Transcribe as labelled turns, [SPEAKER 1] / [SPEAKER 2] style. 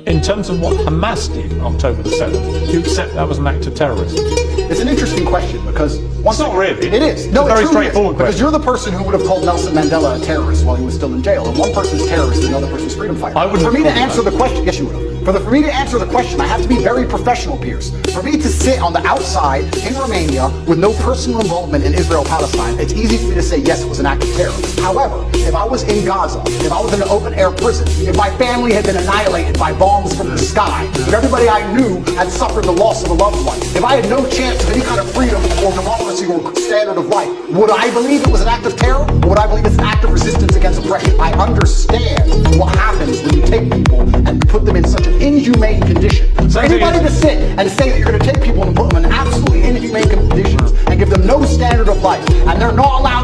[SPEAKER 1] In terms of what Hamas did October the 7th, do you accept that was an act of terrorism?
[SPEAKER 2] It's an interesting question because
[SPEAKER 1] It's not really.
[SPEAKER 2] It is. No,
[SPEAKER 1] it's a very straightforward
[SPEAKER 2] because
[SPEAKER 1] question.
[SPEAKER 2] you're the person who would have called Nelson Mandela a terrorist while he was still in jail, and one person's terrorist and another person's freedom fighter.
[SPEAKER 1] I wouldn't
[SPEAKER 2] For me to
[SPEAKER 1] have called
[SPEAKER 2] answer
[SPEAKER 1] him
[SPEAKER 2] the question, yes, you would have. For me to answer the question, I have to be very professional, Pierce. For me to sit on the outside in Romania with no personal involvement in Israel-Palestine, it's easy for me to say yes, it was an act of terrorism. However, if I was in Gaza, if I was in an open-air prison, if my family had been annihilated by bombs from the sky, if everybody I knew had suffered the loss of a loved one, if I had no chance of any kind of freedom or democracy or standard of life, would I believe it was an act of terror, or would I believe it's an act of resistance against oppression? I understand what happens when you take people and put them in such an inhumane condition. So anybody to sit and say that you're going to take people and put them in absolutely inhumane conditions and give them no standard of life, and they're not allowed